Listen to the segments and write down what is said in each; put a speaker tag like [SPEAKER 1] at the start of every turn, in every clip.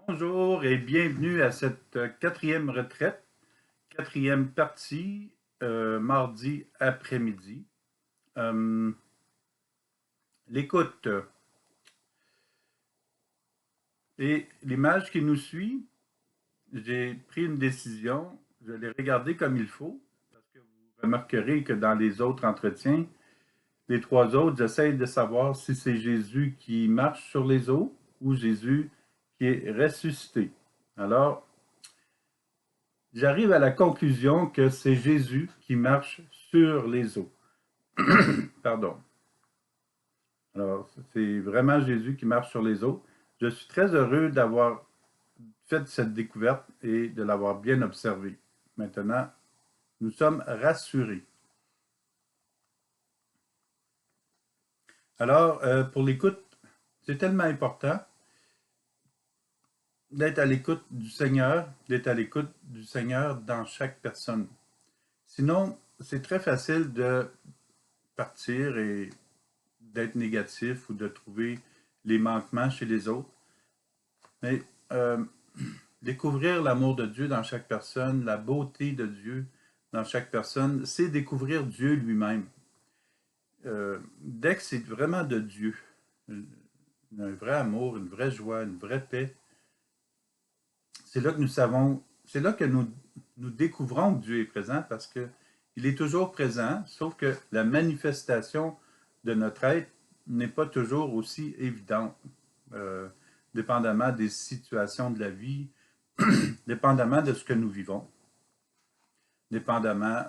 [SPEAKER 1] Bonjour et bienvenue à cette quatrième retraite, quatrième partie, mardi après-midi. Euh, L'écoute et l'image qui nous suit, j'ai pris une décision, je l'ai regardée comme il faut, parce que vous remarquerez que dans les autres entretiens, les trois autres, j'essaie de savoir si c'est Jésus qui marche sur les eaux ou Jésus qui est ressuscité. Alors, j'arrive à la conclusion que c'est Jésus qui marche sur les eaux. Pardon. Alors, c'est vraiment Jésus qui marche sur les eaux. Je suis très heureux d'avoir fait cette découverte et de l'avoir bien observée. Maintenant, nous sommes rassurés. Alors, pour l'écoute, c'est tellement important d'être à l'écoute du Seigneur, d'être à l'écoute du Seigneur dans chaque personne. Sinon, c'est très facile de partir et d'être négatif ou de trouver les manquements chez les autres. Mais découvrir l'amour de Dieu dans chaque personne, la beauté de Dieu dans chaque personne, c'est découvrir Dieu lui-même. Dès que c'est vraiment de Dieu, un vrai amour, une vraie joie, une vraie paix, c'est là que nous savons, c'est là que nous découvrons que Dieu est présent parce que il est toujours présent, sauf que la manifestation de notre être n'est pas toujours aussi évidente, euh, dépendamment des situations de la vie, dépendamment de ce que nous vivons, dépendamment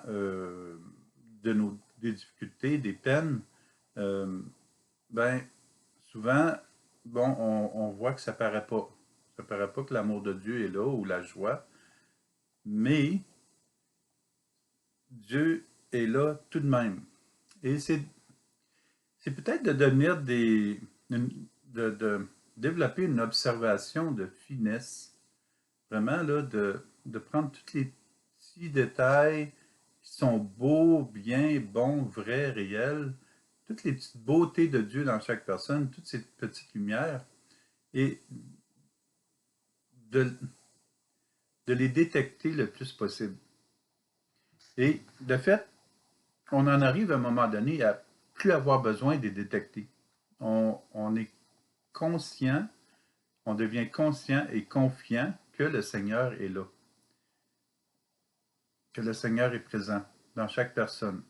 [SPEAKER 1] des difficultés, des peines. Euh, ben, souvent, bon, on voit que ça paraît pas. Ça paraît pas que l'amour de Dieu est là ou la joie, mais Dieu est là tout de même. Et c'est peut-être de devenir de développer une observation de finesse, vraiment là, de prendre tous les petits détails qui sont beaux, bien, bons, vrais, réels, toutes les petites beautés de Dieu dans chaque personne, toutes ces petites lumières, et de, de les détecter le plus possible. Et de fait, on en arrive à un moment donné à plus avoir besoin de les détecter. On est conscient, on devient conscient et confiant que le Seigneur est là, que le Seigneur est présent dans chaque personne.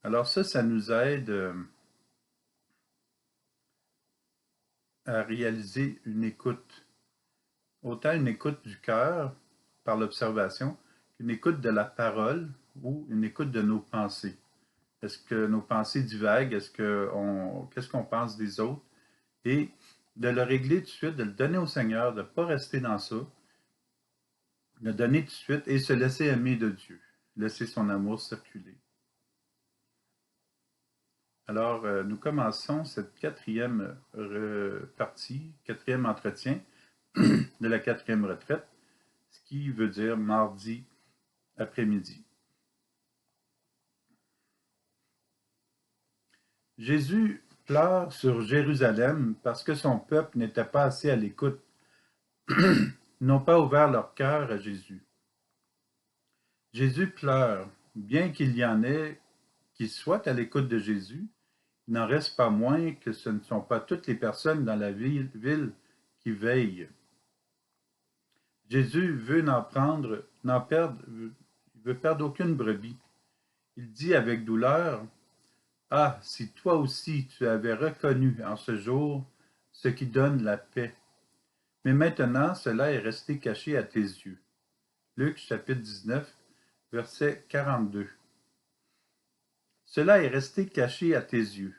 [SPEAKER 1] Alors ça nous aide à réaliser une écoute, autant une écoute du cœur par l'observation qu'une écoute de la parole ou une écoute de nos pensées. Est-ce que nos pensées divaguent? Qu'est-ce qu'on pense des autres? Et de le régler tout de suite, de le donner au Seigneur, de ne pas rester dans ça, de le donner tout de suite et se laisser aimer de Dieu, laisser son amour circuler. Alors, nous commençons cette quatrième partie, quatrième entretien de la quatrième retraite, ce qui veut dire mardi après-midi. Jésus pleure sur Jérusalem parce que son peuple n'était pas assez à l'écoute, n'ont pas ouvert leur cœur à Jésus. Jésus pleure, bien qu'il y en ait qui soient à l'écoute de Jésus, il n'en reste pas moins que ce ne sont pas toutes les personnes dans la ville qui veillent. Jésus veut il veut perdre aucune brebis. Il dit avec douleur, ah, si toi aussi tu avais reconnu en ce jour ce qui donne la paix. Mais maintenant, cela est resté caché à tes yeux. Luc chapitre 19, verset 42. Cela est resté caché à tes yeux.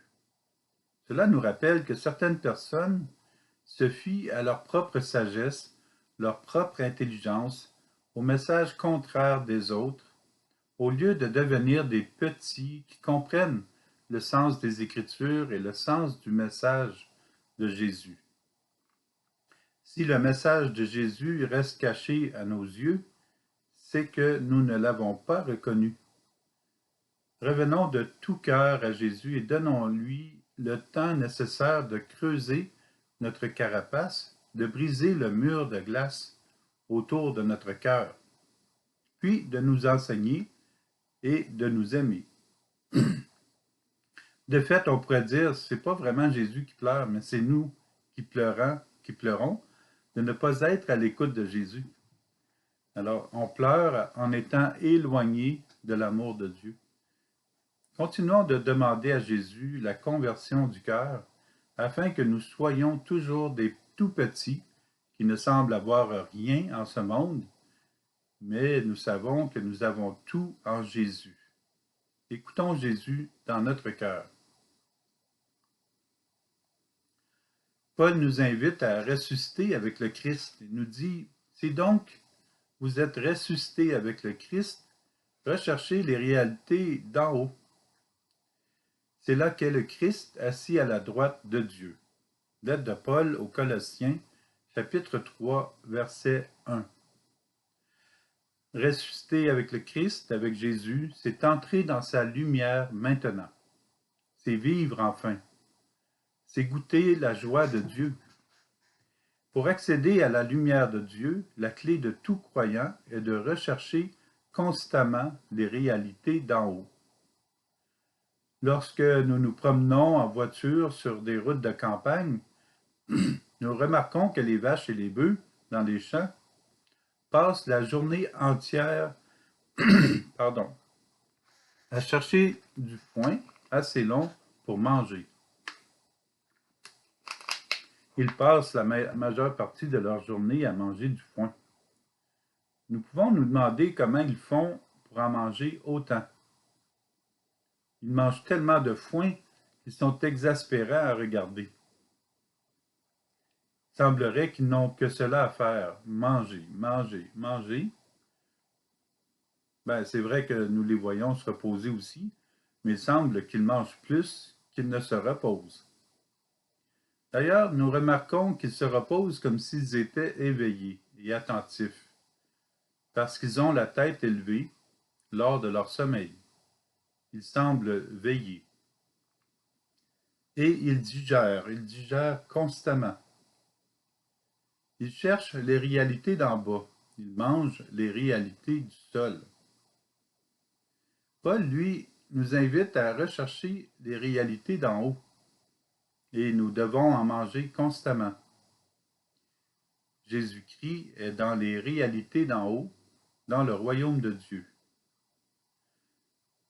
[SPEAKER 1] Cela nous rappelle que certaines personnes se fient à leur propre sagesse, leur propre intelligence, au message contraire des autres, au lieu de devenir des petits qui comprennent le sens des Écritures et le sens du message de Jésus. Si le message de Jésus reste caché à nos yeux, c'est que nous ne l'avons pas reconnu. Revenons de tout cœur à Jésus et donnons-lui le temps nécessaire de creuser notre carapace, de briser le mur de glace autour de notre cœur, puis de nous enseigner et de nous aimer. De fait, on pourrait dire, c'est pas vraiment Jésus qui pleure, mais c'est nous qui pleurons de ne pas être à l'écoute de Jésus. Alors, on pleure en étant éloigné de l'amour de Dieu. Continuons de demander à Jésus la conversion du cœur, afin que nous soyons toujours des tout petits qui ne semblent avoir rien en ce monde, mais nous savons que nous avons tout en Jésus. Écoutons Jésus dans notre cœur. Paul nous invite à ressusciter avec le Christ. Il nous dit, si donc vous êtes ressuscités avec le Christ, recherchez les réalités d'en haut. C'est là qu'est le Christ assis à la droite de Dieu. Lettre de Paul aux Colossiens, chapitre 3, verset 1. Ressusciter avec le Christ, avec Jésus, c'est entrer dans sa lumière maintenant. C'est vivre enfin. C'est goûter la joie de Dieu. Pour accéder à la lumière de Dieu, la clé de tout croyant est de rechercher constamment les réalités d'en haut. Lorsque nous nous promenons en voiture sur des routes de campagne, nous remarquons que les vaches et les bœufs, dans les champs, passent la journée entière à chercher du foin assez long pour manger. Ils passent la majeure partie de leur journée à manger du foin. Nous pouvons nous demander comment ils font pour en manger autant. Ils mangent tellement de foin qu'ils sont exaspérants à regarder. Il semblerait qu'ils n'ont que cela à faire, manger, manger, manger. C'est vrai que nous les voyons se reposer aussi, mais il semble qu'ils mangent plus qu'ils ne se reposent. D'ailleurs, nous remarquons qu'ils se reposent comme s'ils étaient éveillés et attentifs, parce qu'ils ont la tête élevée lors de leur sommeil. Ils semblent veiller. Et ils digèrent constamment. Ils cherchent les réalités d'en bas. Ils mangent les réalités du sol. Paul, lui, nous invite à rechercher les réalités d'en haut. Et nous devons en manger constamment. Jésus-Christ est dans les réalités d'en haut, dans le royaume de Dieu.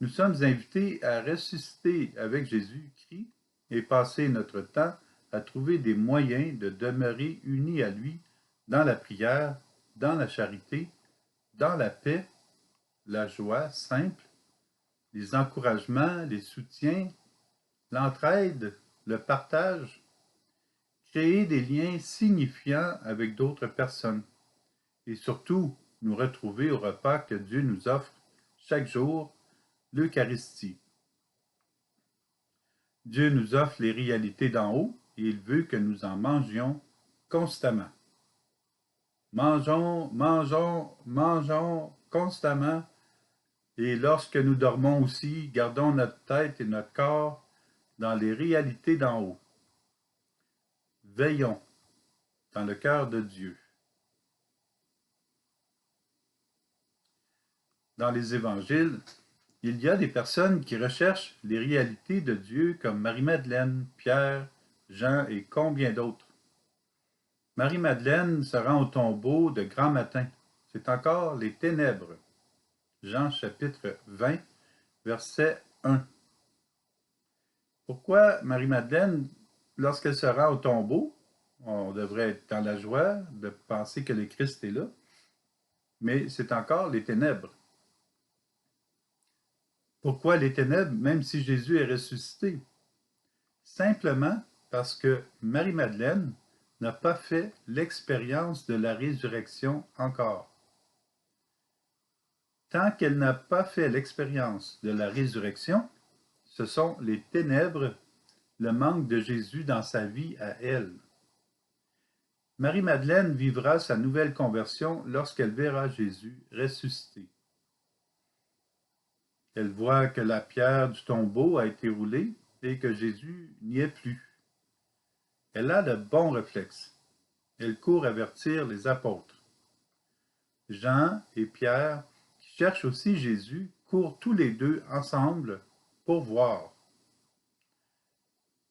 [SPEAKER 1] Nous sommes invités à ressusciter avec Jésus-Christ et passer notre temps à trouver des moyens de demeurer unis à lui dans la prière, dans la charité, dans la paix, la joie simple, les encouragements, les soutiens, l'entraide, le partage, créer des liens signifiants avec d'autres personnes et surtout nous retrouver au repas que Dieu nous offre chaque jour, l'Eucharistie. Dieu nous offre les réalités d'en haut et il veut que nous en mangions constamment. Mangeons, mangeons, mangeons constamment et lorsque nous dormons aussi, gardons notre tête et notre corps dans les réalités d'en haut. Veillons dans le cœur de Dieu. Dans les évangiles, il y a des personnes qui recherchent les réalités de Dieu comme Marie-Madeleine, Pierre, Jean et combien d'autres. Marie-Madeleine se rend au tombeau de grand matin. C'est encore les ténèbres. Jean chapitre 20, verset 1. Pourquoi Marie-Madeleine, lorsqu'elle se rend au tombeau, on devrait être dans la joie de penser que le Christ est là, mais c'est encore les ténèbres. Pourquoi les ténèbres, même si Jésus est ressuscité? Simplement parce que Marie-Madeleine n'a pas fait l'expérience de la résurrection encore. Tant qu'elle n'a pas fait l'expérience de la résurrection, ce sont les ténèbres, le manque de Jésus dans sa vie à elle. Marie-Madeleine vivra sa nouvelle conversion lorsqu'elle verra Jésus ressuscité. Elle voit que la pierre du tombeau a été roulée et que Jésus n'y est plus. Elle a le bon réflexe. Elle court avertir les apôtres. Jean et Pierre, qui cherchent aussi Jésus, courent tous les deux ensemble pour voir.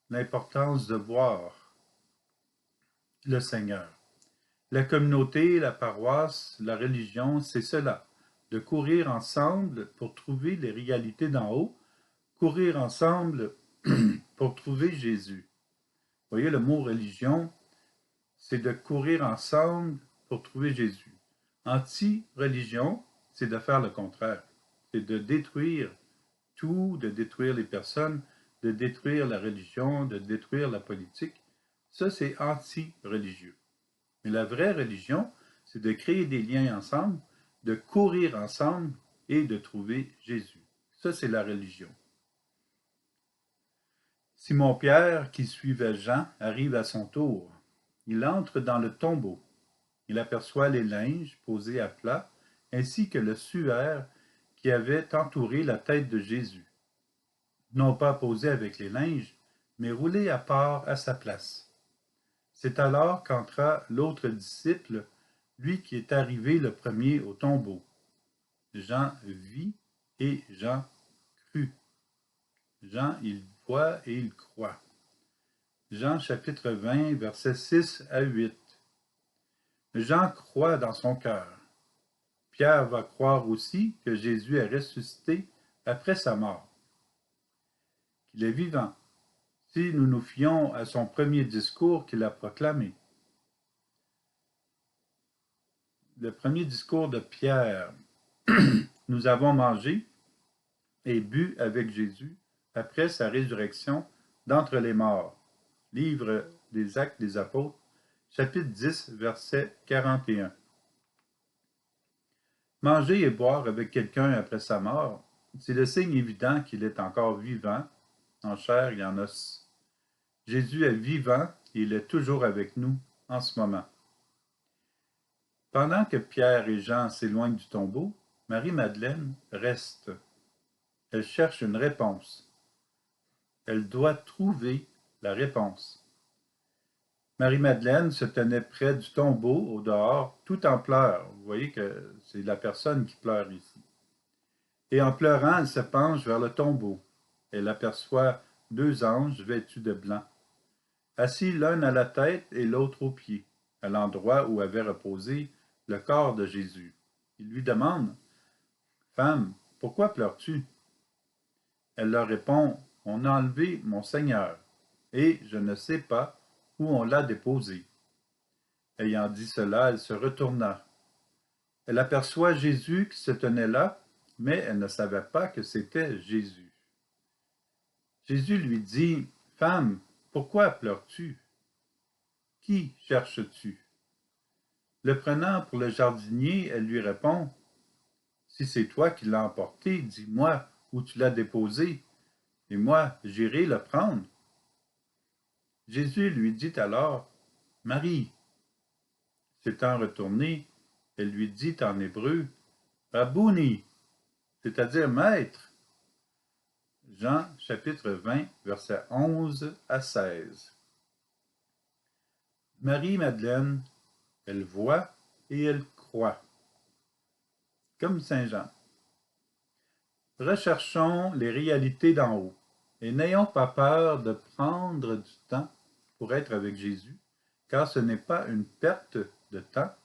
[SPEAKER 1] L'importance de voir le Seigneur. La communauté, la paroisse, la religion, c'est cela, de courir ensemble pour trouver les réalités d'en haut, courir ensemble pour trouver Jésus. Vous voyez, le mot religion, c'est de courir ensemble pour trouver Jésus. Anti-religion, c'est de faire le contraire. C'est de détruire tout, de détruire les personnes, de détruire la religion, de détruire la politique. Ça, c'est anti-religieux. Mais la vraie religion, c'est de créer des liens ensemble, de courir ensemble et de trouver Jésus. Ça, c'est la religion. Simon-Pierre, qui suivait Jean, arrive à son tour. Il entre dans le tombeau. Il aperçoit les linges posés à plat, ainsi que le suaire qui avait entouré la tête de Jésus. Non pas posé avec les linges, mais roulé à part à sa place. C'est alors qu'entra l'autre disciple, lui qui est arrivé le premier au tombeau. Jean vit et Jean crut. Jean, il voit et il croit. Jean chapitre 20, versets 6 à 8. Jean croit dans son cœur. Pierre va croire aussi que Jésus est ressuscité après sa mort, qu'il est vivant, si nous nous fions à son premier discours qu'il a proclamé. Le premier discours de Pierre. Nous avons mangé et bu avec Jésus après sa résurrection d'entre les morts. Livre des Actes des Apôtres, chapitre 10, verset 41. Manger et boire avec quelqu'un après sa mort, c'est le signe évident qu'il est encore vivant, en chair et en os. Jésus est vivant et il est toujours avec nous en ce moment. Pendant que Pierre et Jean s'éloignent du tombeau, Marie-Madeleine reste. Elle cherche une réponse. Elle doit trouver la réponse. Marie-Madeleine se tenait près du tombeau, au dehors, tout en pleurs. Vous voyez que c'est la personne qui pleure ici. Et en pleurant, elle se penche vers le tombeau. Elle aperçoit deux anges vêtus de blanc, assis l'un à la tête et l'autre aux pieds, à l'endroit où avait reposé le corps de Jésus. Il lui demande, « Femme, pourquoi pleures-tu? » Elle leur répond, « On a enlevé mon Seigneur, et je ne sais pas où on l'a déposé. » Ayant dit cela, elle se retourna. Elle aperçoit Jésus qui se tenait là, mais elle ne savait pas que c'était Jésus. Jésus lui dit, « Femme, pourquoi pleures-tu? Qui cherches-tu? » Le prenant pour le jardinier, elle lui répond, « Si c'est toi qui l'as emporté, dis-moi où tu l'as déposé, et moi j'irai le prendre. » Jésus lui dit alors, « Marie. » S'étant retourné, elle lui dit en hébreu, « Rabouni », c'est-à-dire Maître. Jean chapitre 20, versets 11 à 16. Marie-Madeleine, elle voit et elle croit. Comme Saint Jean. Recherchons les réalités d'en haut et n'ayons pas peur de prendre du temps pour être avec Jésus, car ce n'est pas une perte de temps,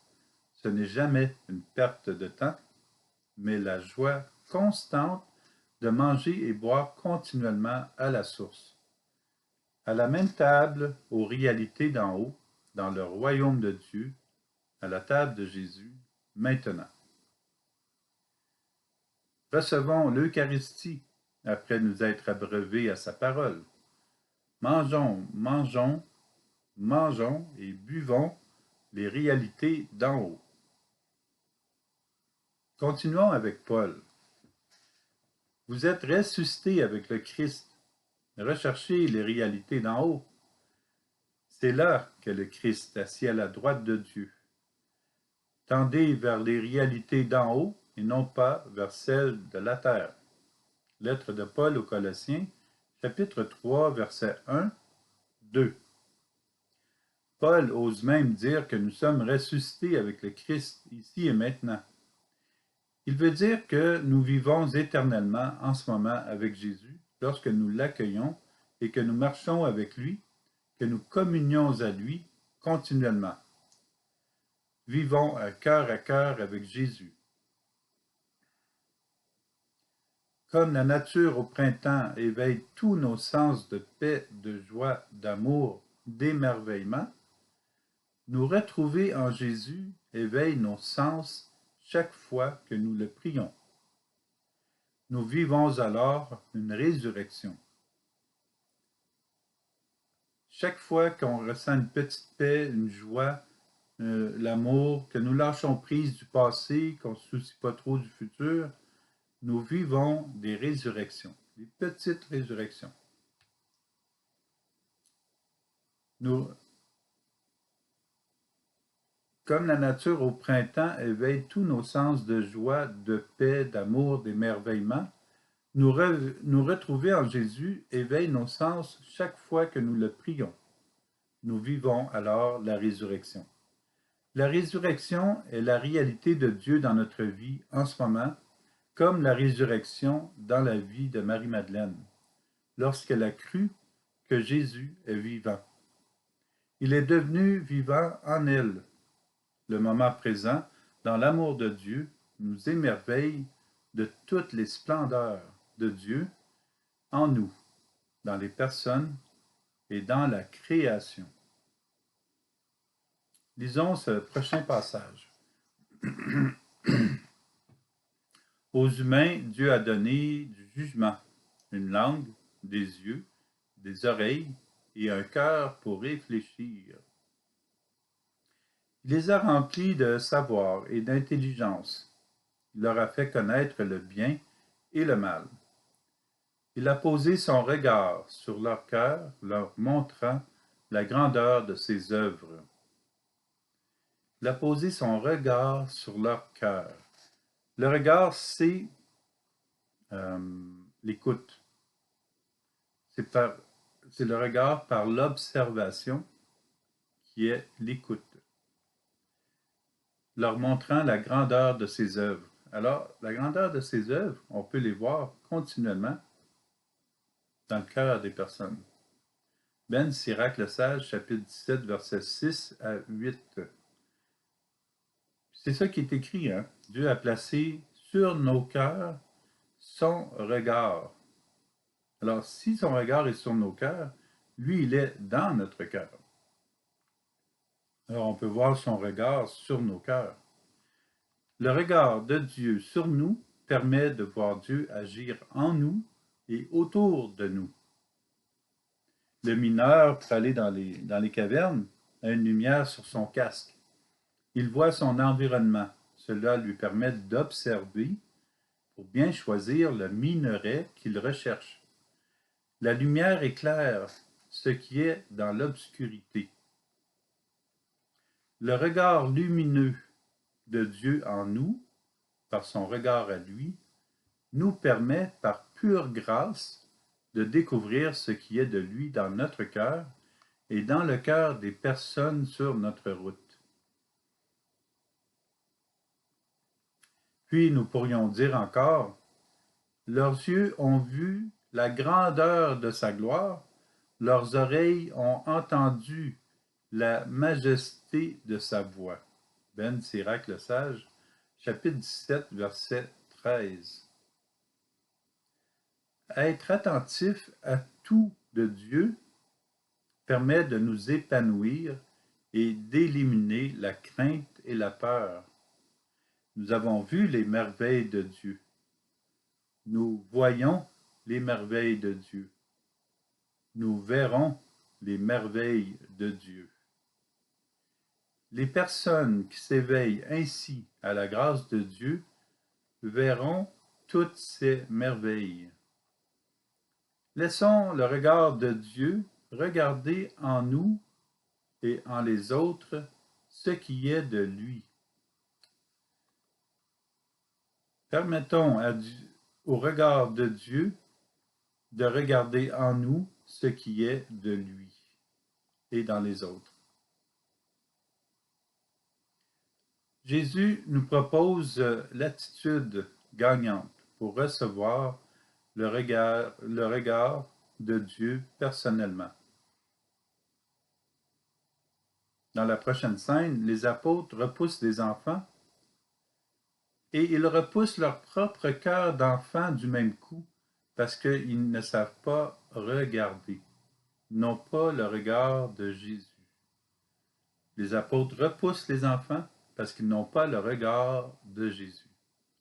[SPEAKER 1] ce n'est jamais une perte de temps, mais la joie constante de manger et boire continuellement à la source. À la même table, aux réalités d'en haut, dans le royaume de Dieu, à la table de Jésus, maintenant. Recevons l'Eucharistie après nous être abreuvés à sa parole. Mangeons, mangeons, mangeons et buvons les réalités d'en haut. Continuons avec Paul. Vous êtes ressuscités avec le Christ. Recherchez les réalités d'en haut. C'est là qu'est le Christ assis à la droite de Dieu. Tendez vers les réalités d'en haut et non pas vers celles de la terre. Lettre de Paul aux Colossiens, chapitre 3, versets 1, 2. Paul ose même dire que nous sommes ressuscités avec le Christ ici et maintenant. Il veut dire que nous vivons éternellement en ce moment avec Jésus lorsque nous l'accueillons et que nous marchons avec lui, que nous communions à lui continuellement. Vivons à cœur avec Jésus. Comme la nature au printemps éveille tous nos sens de paix, de joie, d'amour, d'émerveillement, nous retrouver en Jésus éveille nos sens chaque fois que nous le prions. Nous vivons alors une résurrection. Chaque fois qu'on ressent une petite paix, une joie, l'amour, que nous lâchons prise du passé, qu'on ne se soucie pas trop du futur, nous vivons des résurrections, des petites résurrections. Comme la nature au printemps éveille tous nos sens de joie, de paix, d'amour, d'émerveillement, nous retrouver en Jésus éveille nos sens chaque fois que nous le prions. Nous vivons alors la résurrection. La résurrection est la réalité de Dieu dans notre vie en ce moment, comme la résurrection dans la vie de Marie-Madeleine, lorsqu'elle a cru que Jésus est vivant. Il est devenu vivant en elle. Le moment présent, dans l'amour de Dieu, nous émerveille de toutes les splendeurs de Dieu en nous, dans les personnes et dans la création. Lisons ce prochain passage. Aux humains, Dieu a donné du jugement, une langue, des yeux, des oreilles et un cœur pour réfléchir. Il les a remplis de savoir et d'intelligence. Il leur a fait connaître le bien et le mal. Il a posé son regard sur leur cœur, leur montrant la grandeur de ses œuvres. Il a posé son regard sur leur cœur. Le regard, c'est l'écoute. C'est le regard par l'observation qui est l'écoute, leur montrant la grandeur de ses œuvres. Alors, la grandeur de ses œuvres, on peut les voir continuellement dans le cœur des personnes. Ben Sirac le Sage, chapitre 17, versets 6 à 8. C'est ça qui est écrit, hein? Dieu a placé sur nos cœurs son regard. Alors, si son regard est sur nos cœurs, lui, il est dans notre cœur. Alors, on peut voir son regard sur nos cœurs. Le regard de Dieu sur nous permet de voir Dieu agir en nous et autour de nous. Le mineur, pour aller dans les cavernes, a une lumière sur son casque. Il voit son environnement. Cela lui permet d'observer pour bien choisir le minerai qu'il recherche. La lumière éclaire ce qui est dans l'obscurité. Le regard lumineux de Dieu en nous, par son regard à lui, nous permet par pure grâce de découvrir ce qui est de lui dans notre cœur et dans le cœur des personnes sur notre route. Puis nous pourrions dire encore, leurs yeux ont vu la grandeur de sa gloire, leurs oreilles ont entendu la majesté de sa voix. Ben Sirac le Sage, chapitre 17, verset 13. Être attentif à tout de Dieu permet de nous épanouir et d'éliminer la crainte et la peur. Nous avons vu les merveilles de Dieu. Nous voyons les merveilles de Dieu. Nous verrons les merveilles de Dieu. Les personnes qui s'éveillent ainsi à la grâce de Dieu verront toutes ces merveilles. Laissons le regard de Dieu regarder en nous et en les autres ce qui est de lui. Permettons au regard de Dieu de regarder en nous ce qui est de lui et dans les autres. Jésus nous propose l'attitude gagnante pour recevoir le regard de Dieu personnellement. Dans la prochaine scène, les apôtres repoussent les enfants et ils repoussent leur propre cœur d'enfant du même coup parce qu'ils ne savent pas regarder, n'ont pas le regard de Jésus. Les apôtres repoussent les enfants parce qu'ils n'ont pas le regard de Jésus.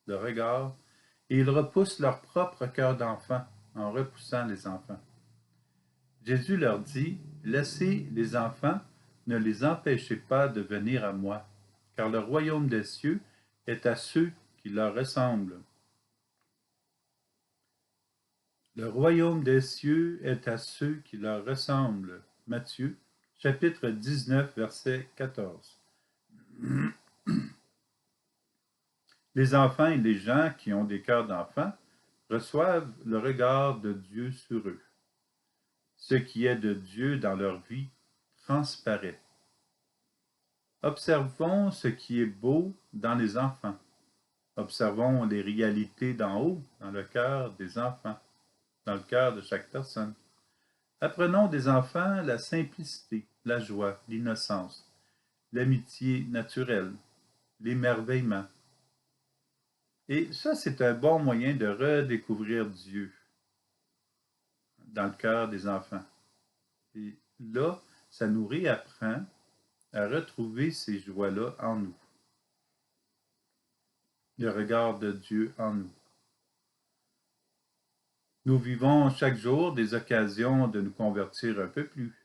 [SPEAKER 1] Le regard, et ils repoussent leur propre cœur d'enfant en repoussant les enfants. Jésus leur dit, laissez les enfants, ne les empêchez pas de venir à moi, car le royaume des cieux est à ceux qui leur ressemblent. Le royaume des cieux est à ceux qui leur ressemblent. Matthieu, chapitre 19, verset 14. Les enfants et les gens qui ont des cœurs d'enfants reçoivent le regard de Dieu sur eux. Ce qui est de Dieu dans leur vie transparaît. Observons ce qui est beau dans les enfants. Observons les réalités d'en haut dans le cœur des enfants, dans le cœur de chaque personne. Apprenons des enfants la simplicité, la joie, l'innocence, l'amitié naturelle, l'émerveillement. Et ça, c'est un bon moyen de redécouvrir Dieu dans le cœur des enfants. Et là, ça nous réapprend à retrouver ces joies-là en nous. Le regard de Dieu en nous. Nous vivons chaque jour des occasions de nous convertir un peu plus.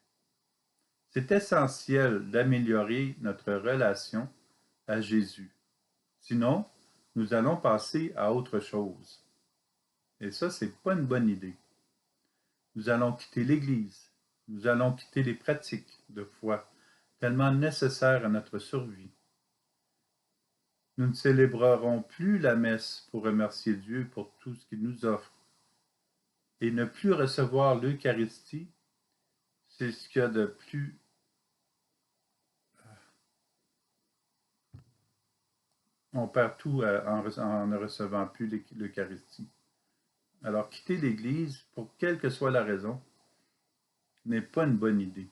[SPEAKER 1] C'est essentiel d'améliorer notre relation à Jésus. Sinon, nous allons passer à autre chose. Et ça, c'est pas une bonne idée. Nous allons quitter l'Église. Nous allons quitter les pratiques de foi, tellement nécessaires à notre survie. Nous ne célébrerons plus la messe pour remercier Dieu pour tout ce qu'il nous offre. Et ne plus recevoir l'Eucharistie, c'est ce qu'il y a de plus... On perd tout en ne recevant plus l'Eucharistie. Alors, quitter l'Église, pour quelle que soit la raison, n'est pas une bonne idée.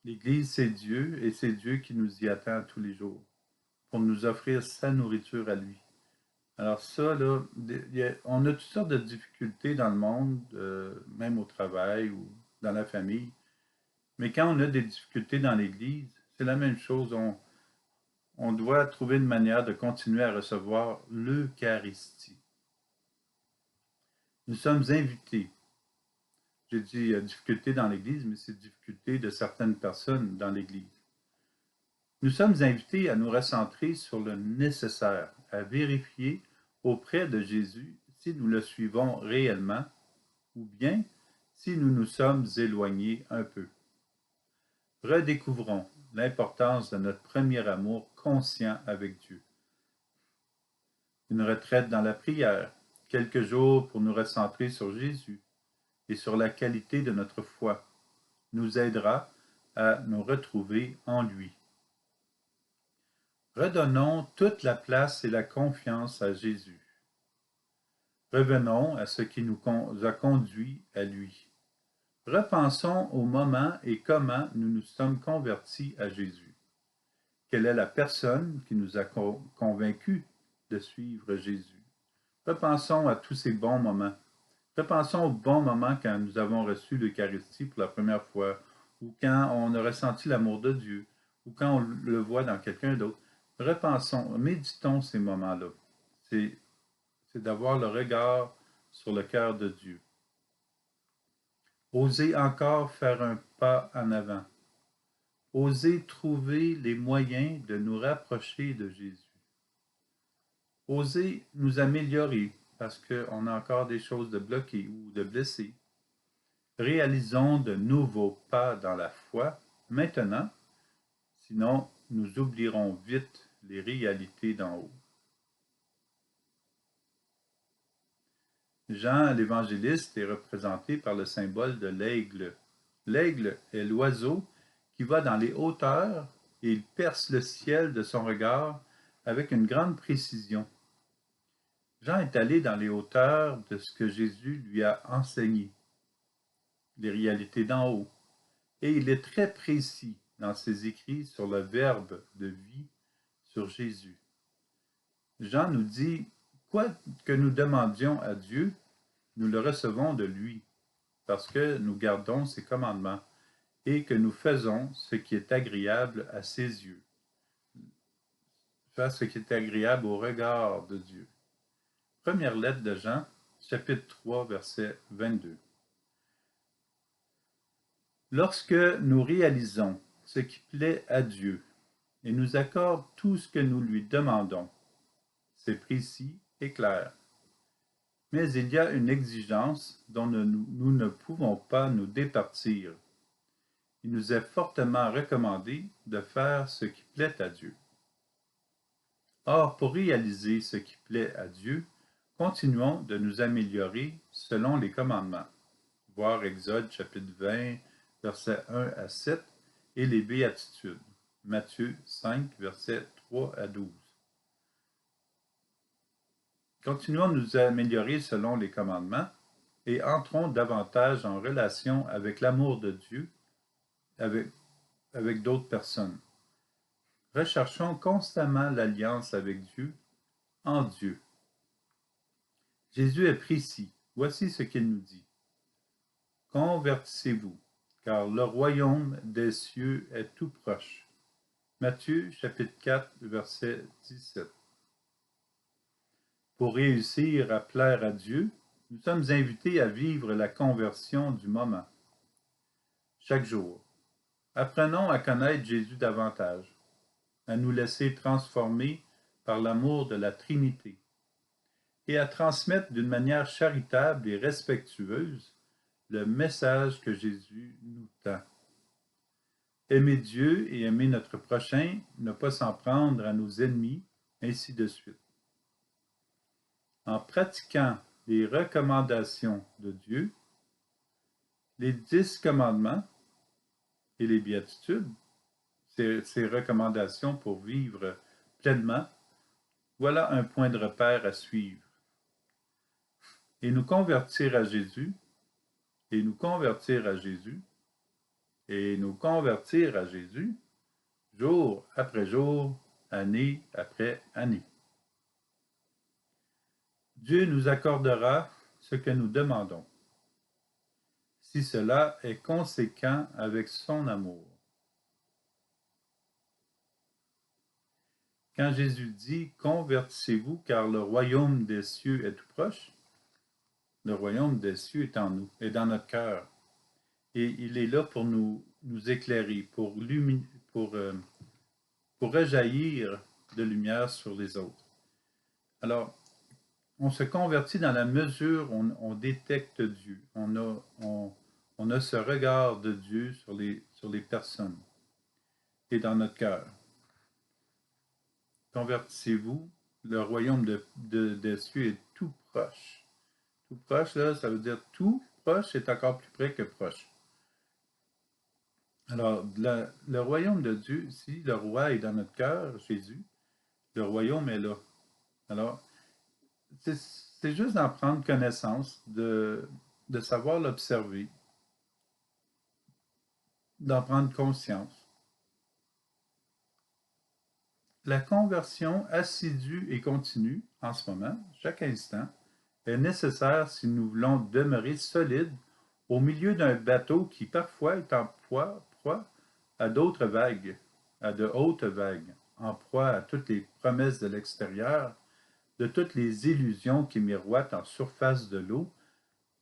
[SPEAKER 1] L'Église, c'est Dieu, et c'est Dieu qui nous y attend tous les jours, pour nous offrir sa nourriture à lui. Alors ça, là, on a toutes sortes de difficultés dans le monde, même au travail ou dans la famille. Mais quand on a des difficultés dans l'Église, c'est la même chose. On doit trouver une manière de continuer à recevoir l'Eucharistie. Nous sommes invités. J'ai dit difficulté dans l'Église, mais c'est difficulté de certaines personnes dans l'Église. Nous sommes invités à nous recentrer sur le nécessaire, à vérifier auprès de Jésus si nous le suivons réellement ou bien si nous nous sommes éloignés un peu. Redécouvrons l'importance de notre premier amour conscient avec Dieu. Une retraite dans la prière, quelques jours pour nous recentrer sur Jésus et sur la qualité de notre foi, nous aidera à nous retrouver en lui. Redonnons toute la place et la confiance à Jésus. Revenons à ce qui nous a conduits à lui. Repensons au moment et comment nous nous sommes convertis à Jésus. Quelle est la personne qui nous a convaincus de suivre Jésus? Repensons à tous ces bons moments. Repensons au bon moment quand nous avons reçu l'Eucharistie pour la première fois, ou quand on a ressenti l'amour de Dieu, ou quand on le voit dans quelqu'un d'autre. Repensons, méditons ces moments-là. C'est d'avoir le regard sur le cœur de Dieu. Osez encore faire un pas en avant. Osez trouver les moyens de nous rapprocher de Jésus. Osez nous améliorer parce qu'on a encore des choses de bloquer ou de blesser. Réalisons de nouveaux pas dans la foi maintenant, sinon nous oublierons vite les réalités d'en haut. Jean l'évangéliste est représenté par le symbole de l'aigle. L'aigle est l'oiseau qui va dans les hauteurs et il perce le ciel de son regard avec une grande précision. Jean est allé dans les hauteurs de ce que Jésus lui a enseigné, les réalités d'en haut, et il est très précis dans ses écrits sur le Verbe de vie, sur Jésus. Jean nous dit, quoi que nous demandions à Dieu, nous le recevons de lui, parce que nous gardons ses commandements et que nous faisons ce qui est agréable à ses yeux. Faire ce qui est agréable au regard de Dieu. Première lettre de Jean, chapitre 3, verset 22. Lorsque nous réalisons ce qui plaît à Dieu et nous accorde tout ce que nous lui demandons, c'est précis et clair. Mais il y a une exigence dont nous ne pouvons pas nous départir. Il nous est fortement recommandé de faire ce qui plaît à Dieu. Or, pour réaliser ce qui plaît à Dieu, continuons de nous améliorer selon les commandements. Voir Exode chapitre 20, versets 1 à 7, et les béatitudes. Matthieu 5, versets 3 à 12. Continuons de nous améliorer selon les commandements et entrons davantage en relation avec l'amour de Dieu, avec d'autres personnes. Recherchons constamment l'alliance avec Dieu, en Dieu. Jésus est précis. Voici ce qu'il nous dit. Convertissez-vous, car le royaume des cieux est tout proche. Matthieu chapitre 4, verset 17. Pour réussir à plaire à Dieu, nous sommes invités à vivre la conversion du moment. Chaque jour, apprenons à connaître Jésus davantage, à nous laisser transformer par l'amour de la Trinité et à transmettre d'une manière charitable et respectueuse le message que Jésus nous tend. Aimer Dieu et aimer notre prochain, ne pas s'en prendre à nos ennemis, ainsi de suite. En pratiquant les recommandations de Dieu, les 10 commandements et les béatitudes, ces recommandations pour vivre pleinement, voilà un point de repère à suivre. Et nous convertir à Jésus, et nous convertir à Jésus, et nous convertir à Jésus, jour après jour, année après année. Dieu nous accordera ce que nous demandons, si cela est conséquent avec son amour. Quand Jésus dit « Convertissez-vous, car le royaume des cieux est tout proche », le royaume des cieux est en nous, est dans notre cœur. Et il est là pour nous éclairer, pour rejaillir de lumière sur les autres. Alors, on se convertit dans la mesure où on détecte Dieu. On a ce regard de Dieu sur les personnes et dans notre cœur. Convertissez-vous, le royaume des cieux est tout proche. Tout proche, là, ça veut dire tout proche est encore plus près que proche. Alors, le royaume de Dieu, si le roi est dans notre cœur, Jésus, le royaume est là. Alors, c'est juste d'en prendre connaissance, de savoir l'observer, d'en prendre conscience. La conversion assidue et continue, en ce moment, chaque instant, est nécessaire si nous voulons demeurer solides au milieu d'un bateau qui parfois est en proie à d'autres vagues, à de hautes vagues, en proie à toutes les promesses de l'extérieur, de toutes les illusions qui miroitent en surface de l'eau,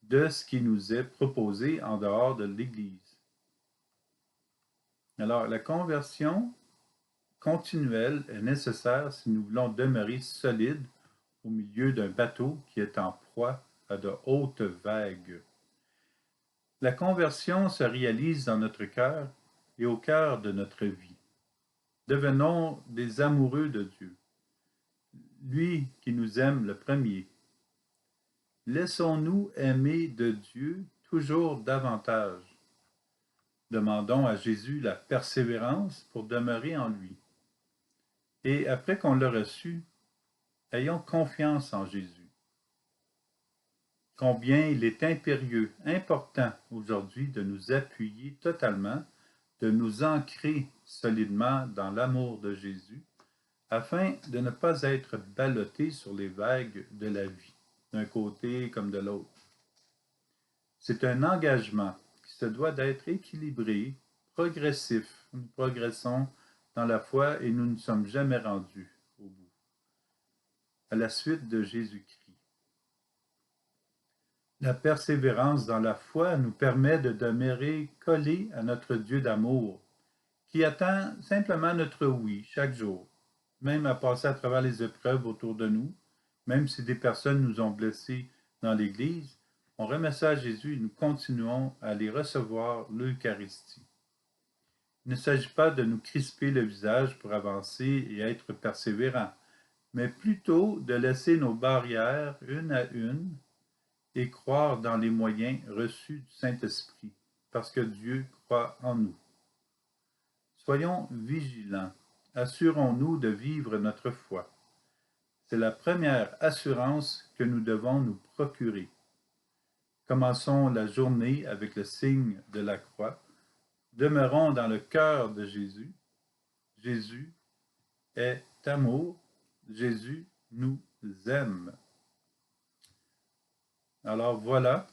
[SPEAKER 1] de ce qui nous est proposé en dehors de l'Église. Alors, la conversion continuelle est nécessaire si nous voulons demeurer solides au milieu d'un bateau qui est en proie à de hautes vagues. La conversion se réalise dans notre cœur et au cœur de notre vie. Devenons des amoureux de Dieu, lui qui nous aime le premier. Laissons-nous aimer de Dieu toujours davantage. Demandons à Jésus la persévérance pour demeurer en lui. Et après qu'on l'a reçu, ayons confiance en Jésus. Combien il est impérieux, important aujourd'hui de nous appuyer totalement, de nous ancrer solidement dans l'amour de Jésus, afin de ne pas être ballottés sur les vagues de la vie, d'un côté comme de l'autre. C'est un engagement qui se doit d'être équilibré, progressif. Nous progressons dans la foi et nous ne sommes jamais rendus au bout. À la suite de Jésus-Christ. La persévérance dans la foi nous permet de demeurer collés à notre Dieu d'amour, qui attend simplement notre oui chaque jour, même à passer à travers les épreuves autour de nous, même si des personnes nous ont blessés dans l'Église, on remet ça à Jésus et nous continuons à les recevoir l'Eucharistie. Il ne s'agit pas de nous crisper le visage pour avancer et être persévérants, mais plutôt de laisser nos barrières une à une et croire dans les moyens reçus du Saint-Esprit, parce que Dieu croit en nous. Soyons vigilants, assurons-nous de vivre notre foi. C'est la première assurance que nous devons nous procurer. Commençons la journée avec le signe de la croix. Demeurons dans le cœur de Jésus. Jésus est amour. Jésus nous aime. Alors voilà,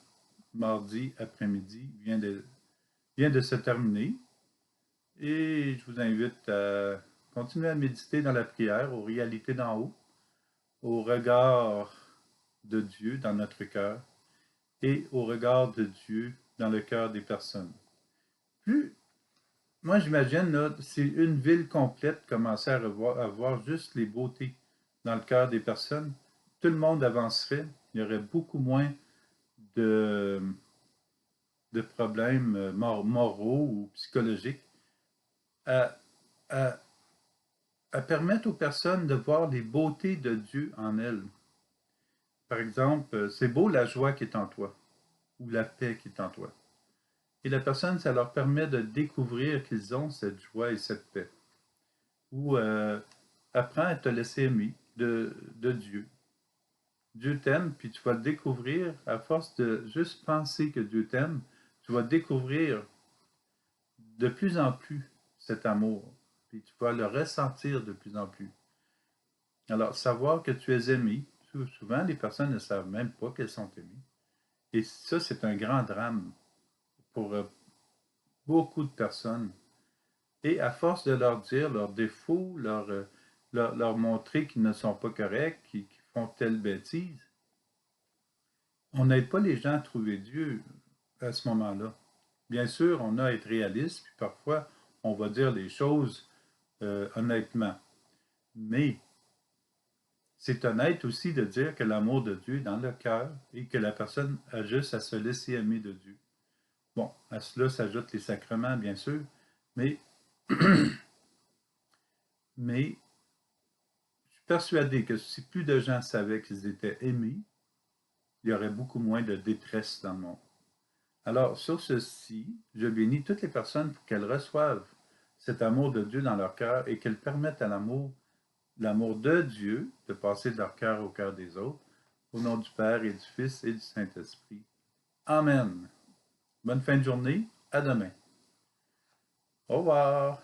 [SPEAKER 1] mardi après-midi vient de se terminer et je vous invite à continuer à méditer dans la prière, aux réalités d'en haut, au regard de Dieu dans notre cœur et au regard de Dieu dans le cœur des personnes. Plus, moi j'imagine, là, si une ville complète commençait à voir juste les beautés dans le cœur des personnes, tout le monde avancerait, il y aurait beaucoup moins de, de problèmes moraux ou psychologiques à, à, à permettre aux personnes de voir les beautés de Dieu en elles. Par exemple, c'est beau la joie qui est en toi ou la paix qui est en toi. Et la personne, ça leur permet de découvrir qu'ils ont cette joie et cette paix. Ou apprends à te laisser aimer de Dieu. Dieu t'aime, puis tu vas le découvrir à force de juste penser que Dieu t'aime, tu vas découvrir de plus en plus cet amour, puis tu vas le ressentir de plus en plus. Alors, savoir que tu es aimé, souvent les personnes ne savent même pas qu'elles sont aimées. Et ça, c'est un grand drame pour beaucoup de personnes. Et à force de leur dire leurs défauts, leur montrer qu'ils ne sont pas corrects, qu'ils font telle bêtise, on n'aide pas les gens à trouver Dieu à ce moment-là. Bien sûr, on a à être réaliste, puis parfois, on va dire les choses honnêtement. Mais c'est honnête aussi de dire que l'amour de Dieu est dans le cœur et que la personne a juste à se laisser aimer de Dieu. Bon, à cela s'ajoutent les sacrements, bien sûr, mais, mais je suis persuadé que si plus de gens savaient qu'ils étaient aimés, il y aurait beaucoup moins de détresse dans le monde. Alors, sur ceci, je bénis toutes les personnes pour qu'elles reçoivent cet amour de Dieu dans leur cœur et qu'elles permettent à l'amour de Dieu de passer de leur cœur au cœur des autres, au nom du Père et du Fils et du Saint-Esprit. Amen. Bonne fin de journée. À demain. Au revoir.